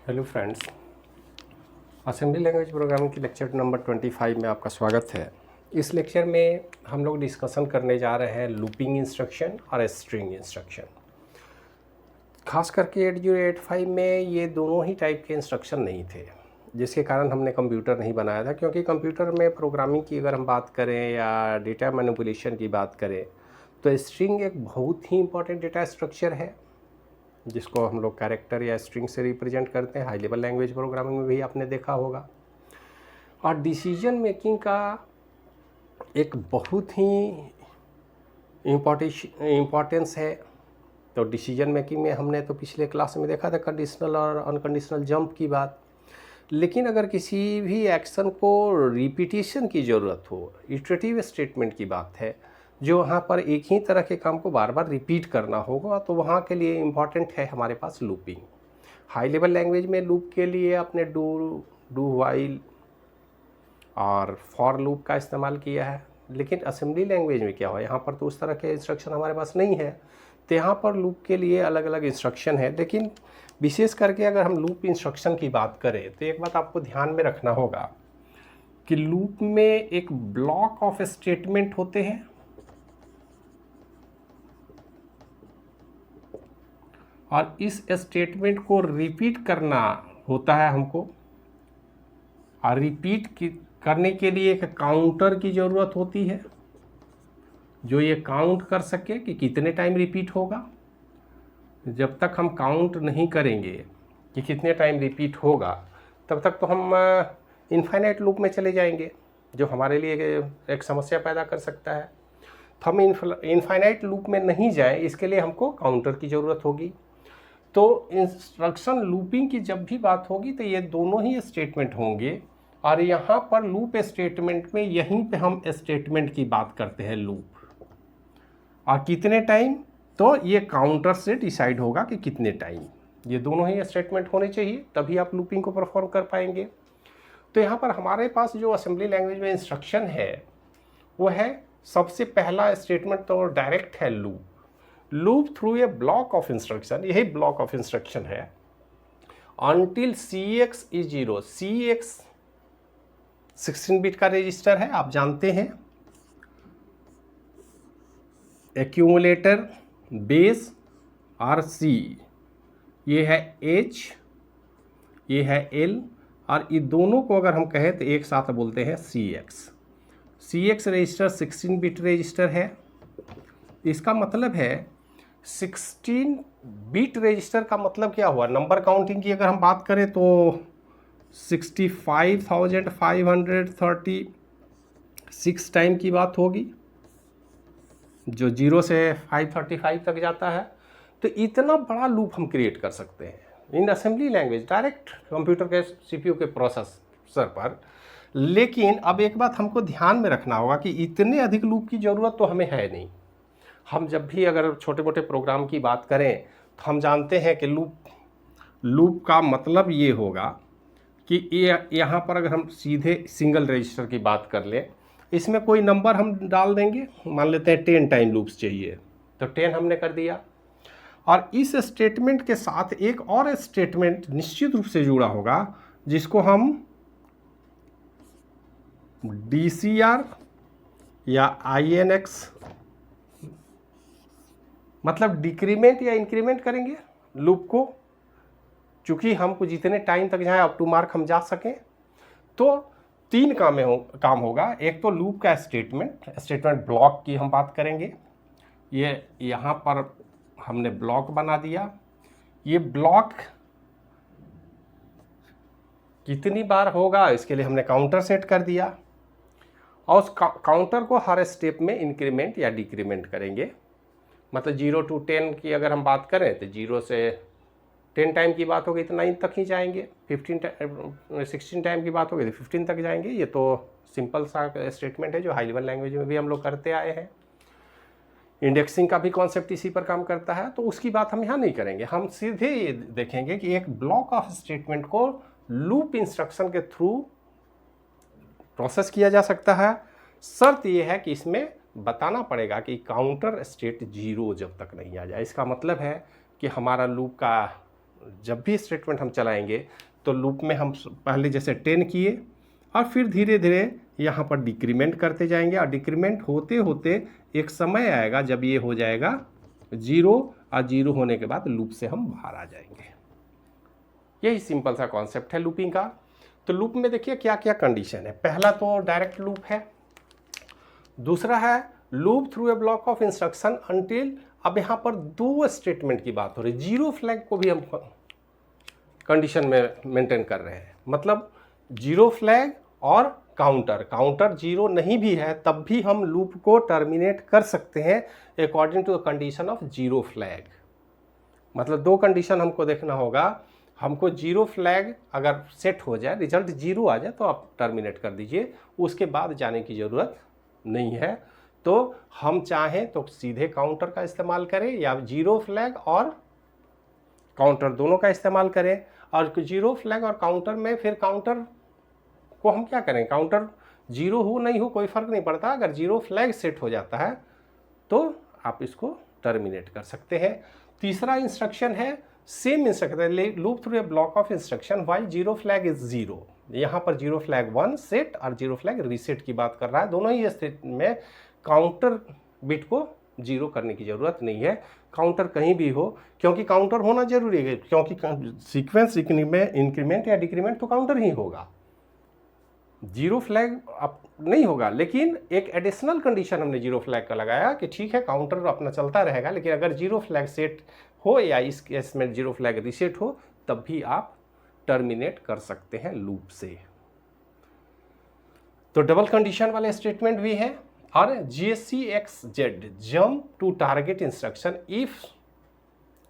Hello friends, assembly language programming की lecture number 25 में आपका स्वागत है। इस लेक्चर में हम लोग डिस्कशन करने जा रहे हैं लूपिंग इंस्ट्रक्शन और स्ट्रिंग इंस्ट्रक्शन। खास करके 8085 में ये दोनों ही टाइप के इंस्ट्रक्शन नहीं थे, जिसके कारण हमने कंप्यूटर नहीं बनाया था। क्योंकि कंप्यूटर में प्रोग्रामिंग की अगर हम बात करें या डेटा मैनिपुलेशन की बात करें तो स्ट्रिंग एक बहुत ही इंपॉर्टेंट डेटा स्ट्रक्चर है, जिसको हम लोग कैरेक्टर या स्ट्रिंग से रिप्रेजेंट करते हैं। हाई लेवल लैंग्वेज प्रोग्रामिंग में भी आपने देखा होगा। और डिसीजन मेकिंग का एक बहुत ही इम्पोर्टेंस है। तो डिसीजन मेकिंग में हमने तो पिछले क्लास में देखा था कंडीशनल और अनकंडीशनल जंप की बात। लेकिन अगर किसी भी एक्शन को रिपीटिशन की ज़रूरत हो, इटरेटिव स्टेटमेंट की बात है, जो वहाँ पर एक ही तरह के काम को बार बार रिपीट करना होगा, तो वहाँ के लिए इम्पॉर्टेंट है हमारे पास लूपिंग। हाई लेवल लैंग्वेज में लूप के लिए आपने डू वाइल और फॉर लूप का इस्तेमाल किया है। लेकिन असेंबली लैंग्वेज में क्या हो, यहाँ पर तो उस तरह के इंस्ट्रक्शन हमारे पास नहीं है। तो यहाँ पर लूप के लिए अलग अलग इंस्ट्रक्शन है। लेकिन विशेष करके अगर हम लूप इंस्ट्रक्शन की बात करें तो एक बात आपको ध्यान में रखना होगा कि लूप में एक ब्लॉक ऑफ स्टेटमेंट होते हैं और इस स्टेटमेंट को रिपीट करना होता है हमको। और करने के लिए एक काउंटर की ज़रूरत होती है, जो ये काउंट कर सके कि कितने टाइम रिपीट होगा। जब तक हम काउंट नहीं करेंगे कि कितने टाइम रिपीट होगा, तब तक तो हम इनफाइनाइट लूप में चले जाएंगे, जो हमारे लिए एक समस्या पैदा कर सकता है। तो हम इनफाइनाइट लूप में नहीं जाएं, इसके लिए हमको काउंटर की ज़रूरत होगी। तो इंस्ट्रक्शन लूपिंग की जब भी बात होगी तो ये दोनों ही स्टेटमेंट होंगे। और यहाँ पर लूप स्टेटमेंट में यहीं पे हम स्टेटमेंट की बात करते हैं लूप, और कितने टाइम, तो ये काउंटर से डिसाइड होगा कि कितने टाइम। ये दोनों ही स्टेटमेंट होने चाहिए, तभी आप लूपिंग को परफॉर्म कर पाएंगे। तो यहाँ पर हमारे पास जो असेंबली लैंग्वेज में इंस्ट्रक्शन है वो है, सबसे पहला स्टेटमेंट तो डायरेक्ट है loop through a block of instruction. यही ब्लॉक ऑफ इंस्ट्रक्शन है until CX is 0। CX 16 bit का रजिस्टर है, आप जानते हैं। एक्यूमुलेटर, बेस और C, ये है H, ये है L, और ये दोनों को अगर हम कहें तो एक साथ बोलते हैं CX रजिस्टर 16 बिट रजिस्टर है। इसका मतलब है 16 बिट रजिस्टर का मतलब क्या हुआ, नंबर काउंटिंग की अगर हम बात करें तो 65,536 टाइम की बात होगी, जो 0 से 535 तक जाता है। तो इतना बड़ा लूप हम क्रिएट कर सकते हैं इन असेंबली लैंग्वेज डायरेक्ट कंप्यूटर के CPU के प्रोसेसर पर। लेकिन अब एक बात हमको ध्यान में रखना होगा कि इतने अधिक लूप की ज़रूरत तो हमें है नहीं। हम जब भी अगर छोटे मोटे प्रोग्राम की बात करें तो हम जानते हैं कि लूप का मतलब ये होगा कि यहाँ पर अगर हम सीधे सिंगल रजिस्टर की बात कर लें, इसमें कोई नंबर हम डाल देंगे, मान लेते हैं 10 टाइम लूप्स चाहिए, तो 10 हमने कर दिया। और इस स्टेटमेंट के साथ एक और स्टेटमेंट निश्चित रूप से जुड़ा होगा, जिसको हम DCR या INX, मतलब डिक्रीमेंट या इंक्रीमेंट करेंगे लूप को। चूँकि हमको जितने टाइम तक जाए अप टू मार्क हम जा सकें, तो 3 काम होगा। एक तो लूप का स्टेटमेंट ब्लॉक की हम बात करेंगे। ये यहाँ पर हमने ब्लॉक बना दिया। ये ब्लॉक कितनी बार होगा इसके लिए हमने काउंटर सेट कर दिया, और उस काउंटर को हर स्टेप में इंक्रीमेंट या डिक्रीमेंट करेंगे। मतलब 0 to 10 की अगर हम बात करें तो 0 से 10 टाइम की बात होगी तो 9 तक ही जाएंगे। 16 टाइम की बात होगी तो 15 तक जाएंगे। ये तो सिंपल सा स्टेटमेंट है जो हाई लेवल लैंग्वेज में भी हम लोग करते आए हैं। इंडेक्सिंग का भी कॉन्सेप्ट इसी पर काम करता है, तो उसकी बात हम यहाँ नहीं करेंगे। हम सीधे ये देखेंगे कि एक ब्लॉक ऑफ स्टेटमेंट को लूप इंस्ट्रक्शन के थ्रू प्रोसेस किया जा सकता है। शर्त ये है कि इसमें बताना पड़ेगा कि काउंटर स्टेट 0 जब तक नहीं आ जाए। इसका मतलब है कि हमारा लूप का जब भी स्टेटमेंट हम चलाएंगे तो लूप में हम पहले जैसे 10 किए और फिर धीरे धीरे यहाँ पर डिक्रीमेंट करते जाएंगे और डिक्रीमेंट होते होते एक समय आएगा जब ये हो जाएगा 0 और 0 होने के बाद लूप से हम बाहर आ जाएंगे। यही सिंपल सा कॉन्सेप्ट है लूपिंग का। तो लूप में देखिए क्या क्या कंडीशन है। पहला तो डायरेक्ट लूप है, दूसरा है loop through a block of instruction until, अब यहाँ पर दो स्टेटमेंट की बात हो रही है, जीरो फ्लैग को भी हम कंडीशन में मेंटेन कर रहे हैं, मतलब जीरो फ्लैग और काउंटर जीरो नहीं भी है तब भी हम लूप को टर्मिनेट कर सकते हैं according to the condition of zero flag. मतलब दो कंडीशन हमको देखना होगा, हमको जीरो फ्लैग अगर सेट हो जाए, रिजल्ट जीरो आ जाए तो आप टर्मिनेट कर दीजिए, उसके बाद जाने की ज़रूरत नहीं है। तो हम चाहें तो सीधे काउंटर का इस्तेमाल करें या जीरो फ्लैग और काउंटर दोनों का इस्तेमाल करें। और जीरो फ्लैग और काउंटर में फिर काउंटर को हम क्या करें, काउंटर जीरो हो नहीं हो कोई फ़र्क नहीं पड़ता, अगर जीरो फ्लैग सेट हो जाता है तो आप इसको टर्मिनेट कर सकते हैं। तीसरा इंस्ट्रक्शन है same instruction, loop through a block of instruction while zero flag is zero. यहाँ पर जीरो फ्लैग 1 सेट और जीरो फ्लैग रीसेट की बात कर रहा है। दोनों ही स्थिति में काउंटर बिट को जीरो करने की ज़रूरत नहीं है, काउंटर कहीं भी हो, क्योंकि काउंटर होना जरूरी है, क्योंकि सीक्वेंस में इंक्रीमेंट या डिक्रीमेंट तो काउंटर ही होगा, जीरो फ्लैग अब नहीं होगा। लेकिन एक एडिशनल कंडीशन हमने जीरो फ्लैग का लगाया कि ठीक है काउंटर अपना चलता रहेगा, लेकिन अगर जीरो फ्लैग सेट हो या इस केस में जीरो फ्लैग रीसेट हो तब भी आप टर्मिनेट कर सकते हैं लूप से। तो डबल कंडीशन वाले स्टेटमेंट भी हैं। और JCXZ jump to target instruction if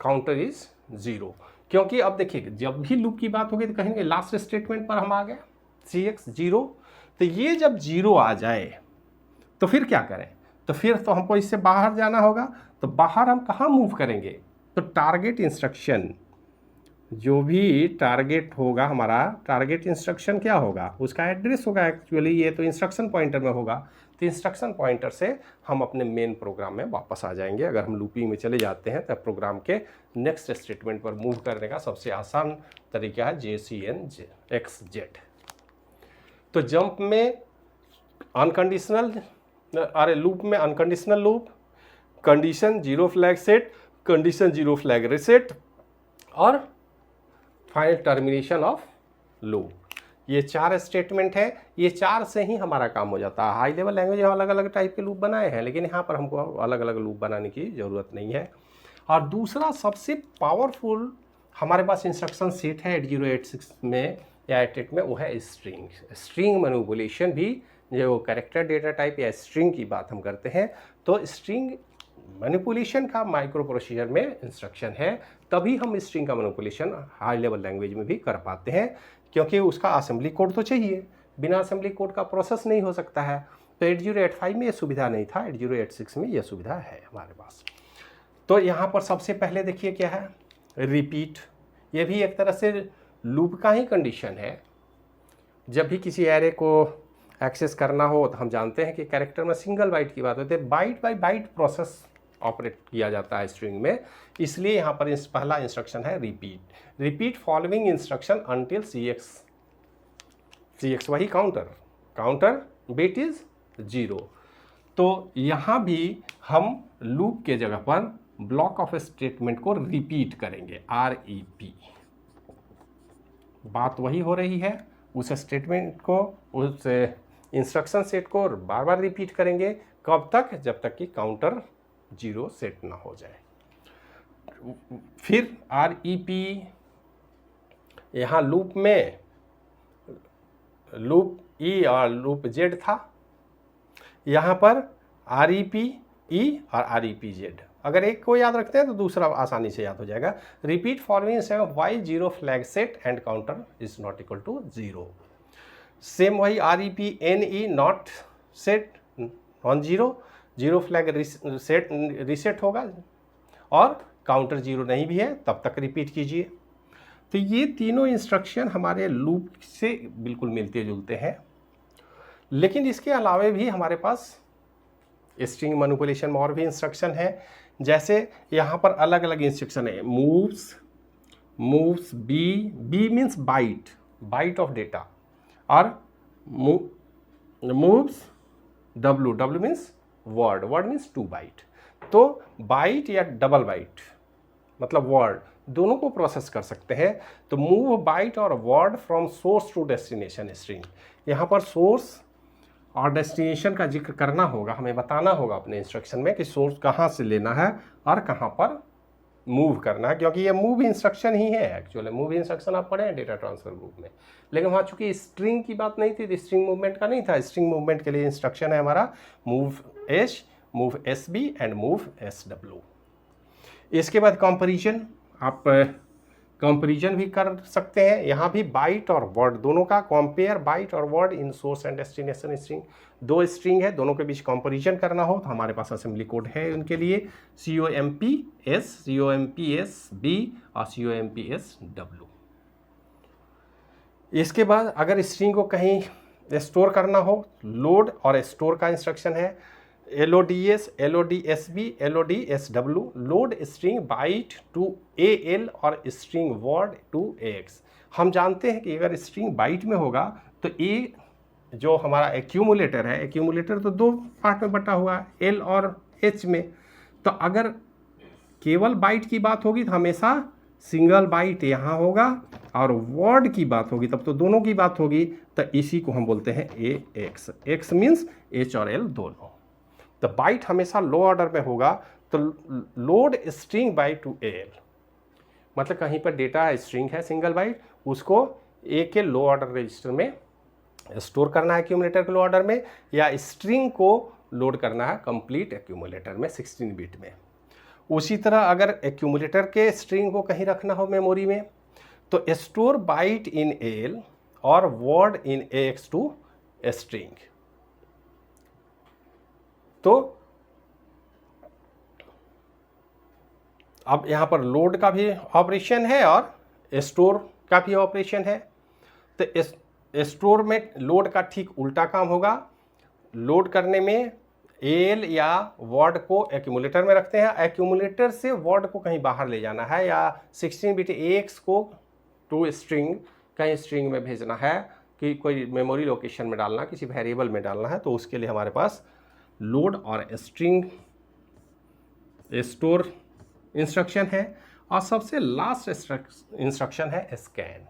counter is zero, क्योंकि अब देखिए जब भी लूप की बात होगी तो कहेंगे लास्ट स्टेटमेंट पर हम आ गए CX 0, तो ये जब जीरो आ जाए तो फिर क्या करें, तो फिर तो हमको इससे बाहर जाना होगा। तो बाहर हम कहाँ मूव करेंगे, तो टारगेट इंस्ट्रक्शन, जो भी टारगेट होगा हमारा, टारगेट इंस्ट्रक्शन क्या होगा, उसका एड्रेस होगा, एक्चुअली ये तो इंस्ट्रक्शन पॉइंटर में होगा, तो इंस्ट्रक्शन पॉइंटर से हम अपने मेन प्रोग्राम में वापस आ जाएंगे। अगर हम लूपिंग में चले जाते हैं तो प्रोग्राम के नेक्स्ट स्टेटमेंट पर मूव करने का सबसे आसान तरीका है JCNXZ। तो जंप में अनकंडीशनल, अरे लूप में unconditional loop, condition zero flag set, condition zero flag reset और फाइनल टर्मिनेशन ऑफ लूप, ये चार स्टेटमेंट है। ये चार से ही हमारा काम हो जाता है। हाई लेवल लैंग्वेज में अलग अलग टाइप के लूप बनाए हैं, लेकिन यहाँ पर हमको अलग अलग लूप बनाने की ज़रूरत नहीं है। और दूसरा सबसे पावरफुल हमारे पास इंस्ट्रक्शन सेट है 8086 में या 88 में, वो है स्ट्रिंग मैनिपुलेशन भी, जो कैरेक्टर डेटा टाइप या स्ट्रिंग की बात हम करते हैं तो स्ट्रिंग मैनिपुलेशन का माइक्रो प्रोसीजर में इंस्ट्रक्शन है, तभी हम स्ट्रिंग का मैनिपुलेशन हाई लेवल लैंग्वेज में भी कर पाते हैं, क्योंकि उसका असेंबली कोड तो चाहिए, बिना असेंबली कोड का प्रोसेस नहीं हो सकता है। तो 8085 में ये सुविधा नहीं था, 8086 में ये सुविधा है हमारे पास। तो यहाँ पर सबसे पहले देखिए क्या है, रिपीट, ये भी एक तरह से लूप का ही कंडीशन है। जब भी किसी एरे को एक्सेस करना हो तो हम जानते हैं कि कैरेक्टर में सिंगल बाइट की बात होती है, byte by byte process operate किया जाता है स्ट्रिंग में, इसलिए यहाँ पर पहला इंस्ट्रक्शन है repeat following instruction until CX वही काउंटर बिट इज जीरो। तो यहाँ भी हम लूप के जगह पर ब्लॉक ऑफ स्टेटमेंट को रिपीट करेंगे, REP, बात वही हो रही है, उस स्टेटमेंट को, उस इंस्ट्रक्शन सेट को बार बार रिपीट करेंगे, कब तक, जब तक कि काउंटर जीरो सेट ना हो जाए। फिर REP, यहाँ लूप में लूप E और लूप Z था, यहाँ पर REP E और REP Z, अगर एक को याद रखते हैं तो दूसरा आसानी से याद हो जाएगा। Repeat following while zero flag set and counter is not equal to zero, same वही REP NE not set on zero, zero flag reset होगा और काउंटर जीरो नहीं भी है तब तक रिपीट कीजिए। तो ये तीनों इंस्ट्रक्शन हमारे लूप से बिल्कुल मिलते जुलते हैं, लेकिन इसके अलावा भी हमारे पास स्ट्रिंग मैनिपुलेशन में और भी इंस्ट्रक्शन है। जैसे यहाँ पर अलग अलग इंस्ट्रक्शन है, moves B means byte of data, और moves W means word means 2 byte। तो बाइट या डबल बाइट मतलब वर्ड दोनों को प्रोसेस कर सकते हैं। तो मूव बाइट और word from source to destination string, यहाँ पर सोर्स और डेस्टिनेशन का जिक्र करना होगा, हमें बताना होगा अपने इंस्ट्रक्शन में कि सोर्स कहाँ से लेना है और कहाँ पर मूव करना है, क्योंकि ये मूव इंस्ट्रक्शन ही है। एक्चुअली मूव इंस्ट्रक्शन आप पढ़े हैं डेटा ट्रांसफर ग्रुप में, लेकिन वहाँ चूंकि स्ट्रिंग की बात नहीं थी तो स्ट्रिंग मूवमेंट का नहीं था। स्ट्रिंग मूवमेंट के लिए इंस्ट्रक्शन है हमारा move H, move S B and move S W. इसके बाद कंपैरिजन, आप कंपैरिजन भी कर सकते हैं। यहाँ भी बाइट और वर्ड दोनों का कंपेयर बाइट और word in source and destination string. दो स्ट्रिंग है, दोनों के बीच कंपैरिजन करना हो तो हमारे पास असेंबली कोड है उनके लिए, COMPS, COMPSB और COMPSW। इसके बाद अगर स्ट्रिंग को कहीं स्टोर करना हो, लोड और स्टोर का इंस्ट्रक्शन है LODS, LODSB, LODSW, load string byte to AL और स्ट्रिंग वर्ड टू AX। हम जानते हैं कि अगर स्ट्रिंग बाइट में होगा तो A जो हमारा एक्यूमुलेटर है, एक्यूमुलेटर तो दो पार्ट में बटा हुआ है L और H में, तो अगर केवल बाइट की बात होगी तो हमेशा सिंगल बाइट यहाँ होगा, और वर्ड की बात होगी तब तो दोनों की बात होगी, तो इसी को हम बोलते हैं AX। X मीन्स H और L दोनों। तो बाइट हमेशा लो ऑर्डर में होगा, तो load string byte to AL, मतलब कहीं पर डेटा स्ट्रिंग है सिंगल बाइट, उसको A के लो ऑर्डर रजिस्टर में स्टोर करना है एक्यूमुलेटर के लो ऑर्डर में, या स्ट्रिंग को लोड करना है कंप्लीट एक्यूमुलेटर में 16 बिट में। उसी तरह अगर एक्यूमुलेटर के स्ट्रिंग को कहीं रखना हो मेमोरी में तो स्टोर बाइट इन AL और word in AX to string. तो अब यहाँ पर लोड का भी ऑपरेशन है और स्टोर का भी ऑपरेशन है। तो स्टोर में लोड का ठीक उल्टा काम होगा। लोड करने में AL या वर्ड को एक्यूमुलेटर में रखते हैं, एक्यूमुलेटर से वर्ड को कहीं बाहर ले जाना है, या 16 बिट AX को टू स्ट्रिंग कहीं स्ट्रिंग में भेजना है कि कोई मेमोरी लोकेशन में डालना, किसी वेरिएबल में डालना है, तो उसके लिए हमारे पास लोड और स्ट्रिंग स्टोर इंस्ट्रक्शन है। और सबसे लास्ट इंस्ट्रक्शन है स्कैन।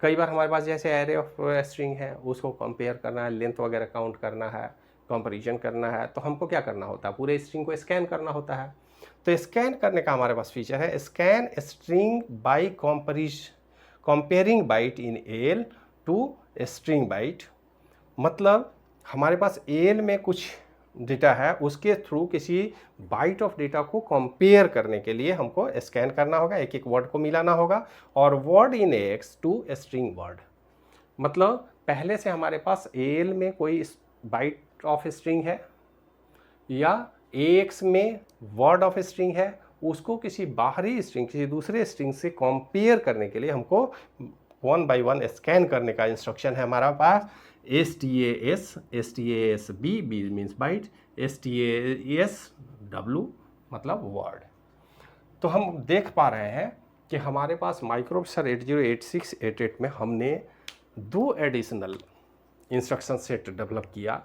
कई बार हमारे पास जैसे एरे ऑफ स्ट्रिंग है, उसको कंपेयर करना है, लेंथ वगैरह काउंट करना है, कंपैरिजन करना है, तो हमको क्या करना होता है, पूरे स्ट्रिंग को स्कैन करना होता है। तो स्कैन करने का हमारे पास फीचर है scan string by comparing byte in AL to string byte. मतलब हमारे पास AL में कुछ डेटा है, उसके थ्रू किसी बाइट ऑफ डेटा को कंपेयर करने के लिए हमको स्कैन करना होगा, एक एक वर्ड को मिलाना होगा, और word in AX to string word. मतलब पहले से हमारे पास AL में कोई बाइट ऑफ स्ट्रिंग है या AX में वर्ड ऑफ स्ट्रिंग है, उसको किसी बाहरी स्ट्रिंग, किसी दूसरे स्ट्रिंग से कंपेयर करने के लिए हमको 1 by 1 स्कैन करने का इंस्ट्रक्शन है हमारा पास। STASB, B means byte, STASW मतलब वर्ड। तो हम देख पा रहे हैं कि हमारे पास माइक्रोप्रोसेसर 808688 में हमने 2 एडिशनल इंस्ट्रक्शन सेट डेवलप किया,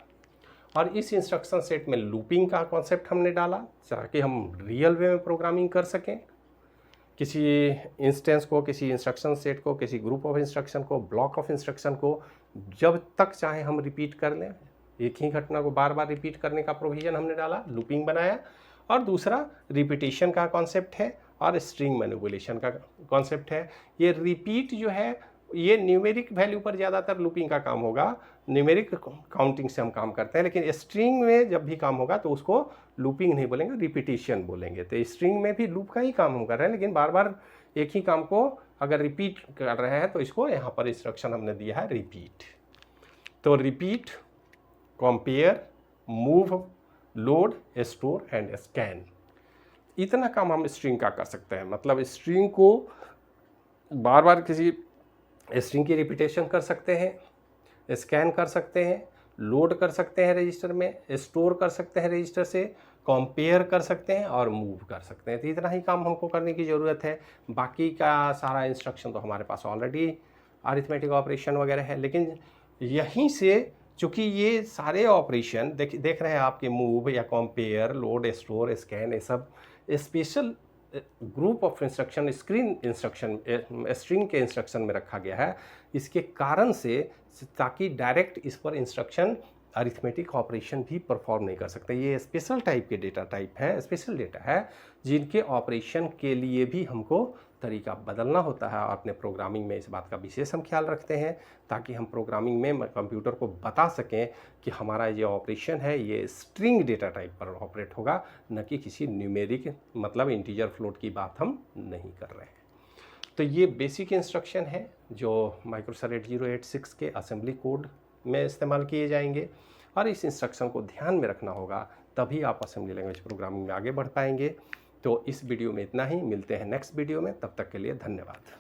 और इस इंस्ट्रक्शन सेट में लूपिंग का कॉन्सेप्ट हमने डाला ताकि हम रियल वे में प्रोग्रामिंग कर सकें। किसी इंस्टेंस को, किसी इंस्ट्रक्शन सेट को, किसी ग्रुप ऑफ इंस्ट्रक्शन को, ब्लॉक ऑफ इंस्ट्रक्शन को जब तक चाहे हम रिपीट कर लें, एक ही घटना को बार बार रिपीट करने का प्रोविज़न हमने डाला, लूपिंग बनाया। और दूसरा रिपीटेशन का कॉन्सेप्ट है और स्ट्रिंग मैनिपुलेशन का कॉन्सेप्ट है। ये रिपीट जो है ये न्यूमेरिक वैल्यू पर ज़्यादातर लूपिंग का काम होगा, न्यूमेरिक काउंटिंग से हम काम करते हैं, लेकिन स्ट्रिंग में जब भी काम होगा तो उसको लूपिंग नहीं बोलेंगे, रिपीटेशन बोलेंगे। तो स्ट्रिंग में भी लूप का ही काम हम कर रहे हैं, लेकिन बार बार एक ही काम को अगर रिपीट कर रहे हैं तो इसको यहाँ पर इंस्ट्रक्शन हमने दिया है रिपीट। तो repeat, compare, move, load, store and scan, इतना काम हम स्ट्रिंग का कर सकते हैं। मतलब स्ट्रिंग को बार बार किसी स्ट्रिंग की रिपीटेशन कर सकते हैं, स्कैन कर सकते हैं, लोड कर सकते हैं रजिस्टर में, स्टोर कर सकते हैं रजिस्टर से, कंपेयर कर सकते हैं और मूव कर सकते हैं। तो इतना ही काम हमको करने की ज़रूरत है। बाकी का सारा इंस्ट्रक्शन तो हमारे पास ऑलरेडी अरिथमेटिक ऑपरेशन वगैरह है, लेकिन यहीं से चूँकि ये सारे ऑपरेशन देख रहे हैं आपके मूव या कंपेयर, लोड, स्टोर, स्कैन, ये सब special group of instruction string के इंस्ट्रक्शन में रखा गया है। इसके कारण से ताकि डायरेक्ट इस पर इंस्ट्रक्शन अरिथमेटिक ऑपरेशन भी परफॉर्म नहीं कर सकते। ये स्पेशल टाइप के डेटा टाइप है, स्पेशल डेटा है, जिनके ऑपरेशन के लिए भी हमको तरीका बदलना होता है। और अपने प्रोग्रामिंग में इस बात का विशेष हम ख्याल रखते हैं ताकि हम प्रोग्रामिंग में कंप्यूटर को बता सकें कि हमारा ये ऑपरेशन है ये स्ट्रिंग डेटा टाइप पर ऑपरेट होगा, न कि किसी न्यूमेरिक मतलब इंटीजर फ्लोट की बात हम नहीं कर रहे हैं। तो ये बेसिक इंस्ट्रक्शन है जो माइक्रोसर 8086 के असेंबली कोड में इस्तेमाल किए जाएंगे, और इस इंस्ट्रक्शन को ध्यान में रखना होगा, तभी आप असेंबली लैंग्वेज प्रोग्रामिंग में आगे बढ़ पाएंगे। तो इस वीडियो में इतना ही, मिलते हैं नेक्स्ट वीडियो में, तब तक के लिए धन्यवाद।